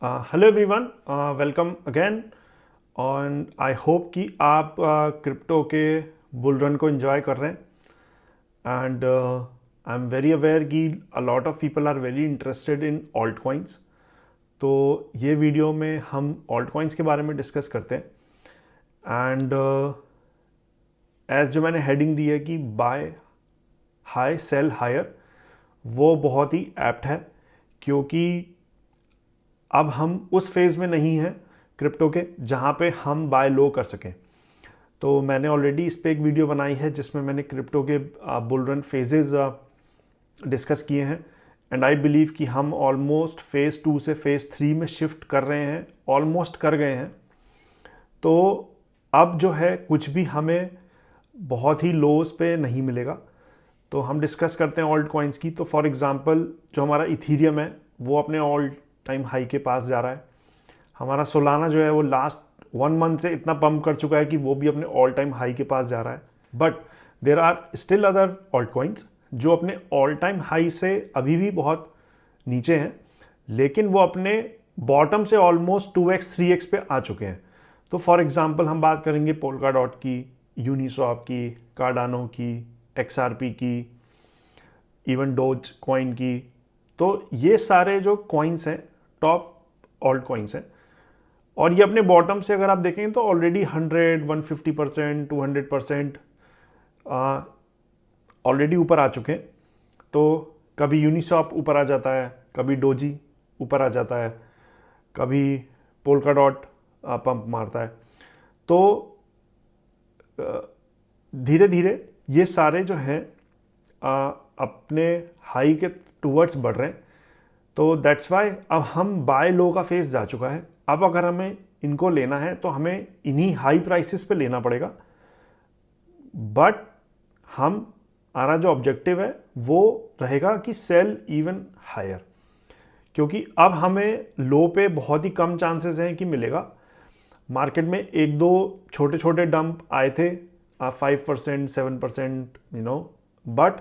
Hello everyone, welcome again. और I hope कि आप क्रिप्टो के बुल रन को एंजॉय कर रहे हैं। And I am very aware कि a lot of people are very interested in alt coins. तो ये वीडियो में हम ऑल्ट कॉइन्स के बारे में डिस्कस करते हैं। एंड एज जो मैंने हेडिंग दी है कि बाय हाई सेल हायर, वो बहुत ही एप्ट है, क्योंकि अब हम उस फेज़ में नहीं हैं क्रिप्टो के जहाँ पे हम बाय लो कर सकें। तो मैंने ऑलरेडी इस पे एक वीडियो बनाई है जिसमें मैंने क्रिप्टो के बुल रन फेजेस डिस्कस किए हैं। एंड आई बिलीव कि हम ऑलमोस्ट फेज़ 2 से फेज़ 3 में शिफ्ट कर रहे हैं, ऑलमोस्ट कर गए हैं। तो अब जो है कुछ भी हमें बहुत ही लोस पे नहीं मिलेगा। तो हम डिस्कस करते हैं ऑल्ट कॉइन्स की। तो फॉर एग्जांपल जो हमारा इथीरियम है वो अपने ऑल टाइम हाई के पास जा रहा है। हमारा सोलाना जो है वो लास्ट 1 मंथ से इतना पंप कर चुका है कि वो भी अपने ऑल टाइम हाई के पास जा रहा है। But there are still other alt coins जो अपने ऑल टाइम हाई से अभी भी बहुत नीचे हैं, लेकिन वो अपने बॉटम से ऑलमोस्ट 2x 3x पे आ चुके हैं। तो फॉर एग्जांपल हम बात करेंगे पोल्का डॉट की, यूनिस्वैप की, कार्डानो की, XRP की, इवन डोज कॉइन की। तो ये सारे जो कॉइन्स हैं टॉप ऑल्ट कॉइन्स हैं, और ये अपने बॉटम से अगर आप देखेंगे तो ऑलरेडी 100 150% 200% ऑलरेडी ऊपर आ चुके हैं। तो कभी यूनिसॉप ऊपर आ जाता है, कभी डोजी ऊपर आ जाता है, कभी पोल्का डॉट पंप मारता है। तो धीरे धीरे ये सारे जो हैं अपने हाई के टूवर्ड्स बढ़ रहे हैं। तो दैट्स वाई अब हम बाय लो का फेज जा चुका है। अब अगर हमें इनको लेना है तो हमें इन्हीं हाई प्राइसेस पे लेना पड़ेगा। बट हमारा जो ऑब्जेक्टिव है वो रहेगा कि सेल इवन हायर, क्योंकि अब हमें लो पे बहुत ही कम चांसेस हैं कि मिलेगा। मार्केट में एक दो छोटे छोटे डंप आए थे, 5% 7%, बट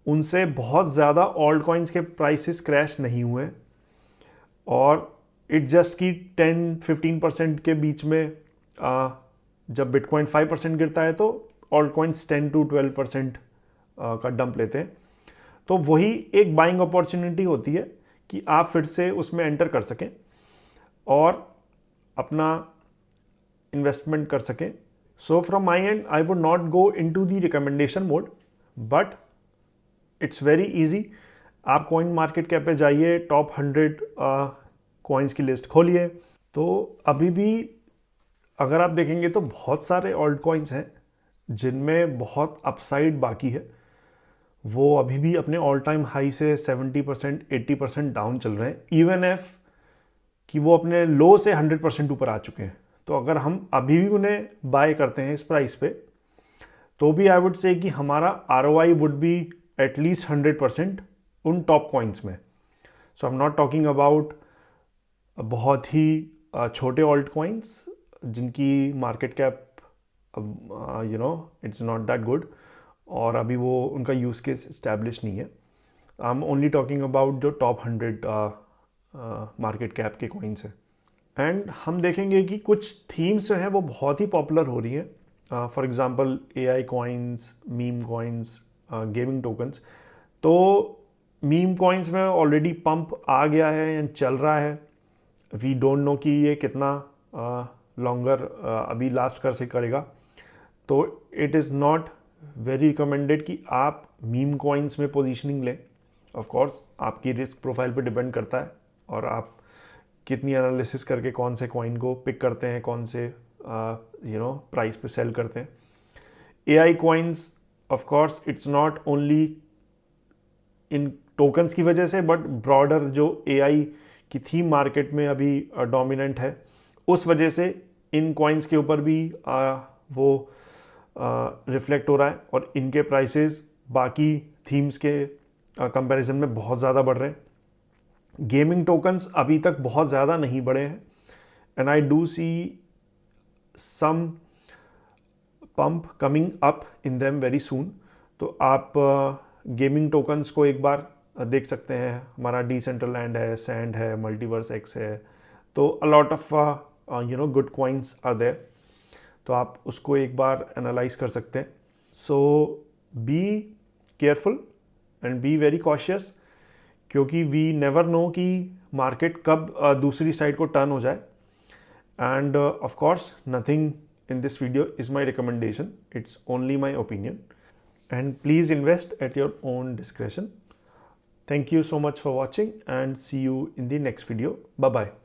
उनसे बहुत ज़्यादा ऑल्ट कॉइन्स के प्राइसेस क्रैश नहीं हुए। और इट जस्ट कि 10-15% के बीच में जब बिटकॉइन 5% गिरता है तो ऑल्ट कॉइन्स 10-12% का डंप लेते हैं। तो वही एक बाइंग अपॉर्चुनिटी होती है कि आप फिर से उसमें एंटर कर सकें और अपना इन्वेस्टमेंट कर सकें। So from my end I would not go into the recommendation mode, but it's very easy. आप कॉइन मार्केट कैप पे जाइए, टॉप 100 कॉइन्स की लिस्ट खोलिए। तो अभी भी अगर आप देखेंगे तो बहुत सारे ऑल्ट कॉइन्स हैं जिनमें बहुत अपसाइड बाकी है। वो अभी भी अपने ऑल टाइम हाई से 70% 80% डाउन चल रहे हैं, इवन एफ कि वो अपने लो से 100% ऊपर आ चुके हैं। तो अगर हम अभी भी उन्हें बाय करते हैं इस प्राइस पे, तो भी आई वुड से कि हमारा ROI वुड बी एटलीस्ट 100% उन टॉप कॉइन्स में। So I am not talking about बहुत ही छोटे ऑल्ट कॉइन्स जिनकी market cap it's not that good, और अभी वो उनका यूज़ केस इस्टेब्लिश नहीं है। I am only talking about जो टॉप 100 मार्केट कैप के कॉइन्स हैं। एंड हम देखेंगे कि कुछ थीम्स जो हैं वो बहुत ही पॉपुलर हो रही हैं। For example AI coins, meme coins, gaming tokens. तो मीम कॉइन्स में ऑलरेडी पंप आ गया है एंड चल रहा है। वी डोंट नो कि ये कितना लॉन्गर अभी लास्ट कर से करेगा। तो it is not very recommended कि आप मीम कॉइन्स में पोजीशनिंग लें। ऑफ कोर्स आपकी रिस्क प्रोफाइल पे डिपेंड करता है और आप कितनी एनालिसिस करके कौन से कॉइन को पिक करते हैं, कौन से प्राइस पे सेल करते हैं। AI coins of course it's not only in tokens की वजह से, बट ब्रॉडर जो AI की थीम मार्केट में अभी डोमिनेंट है, उस वजह से इन कॉइन्स के ऊपर भी वो रिफ्लेक्ट हो रहा है और इनके प्राइसेस बाकी थीम्स के कंपैरिजन में बहुत ज़्यादा बढ़ रहे हैं। गेमिंग टोकन्स अभी तक बहुत ज़्यादा नहीं बढ़े हैं, and I do see some pump coming up in them very soon. तो आप गेमिंग टोकन्स को एक बार देख सकते हैं, हमारा डिसेंट्रलैंड है, सैंड है, मल्टीवर्स एक्स है, तो a lot of good coins are there, तो आप उसको एक बार एनालाइज कर सकते हैं. So be careful and be very cautious, क्योंकि वी नेवर नो कि मार्केट कब दूसरी साइड को टर्न हो जाए. And of course nothing in this video is my recommendation, it's only my opinion, and please invest at your own discretion. Thank you so much for watching and see you in the next video. Bye bye.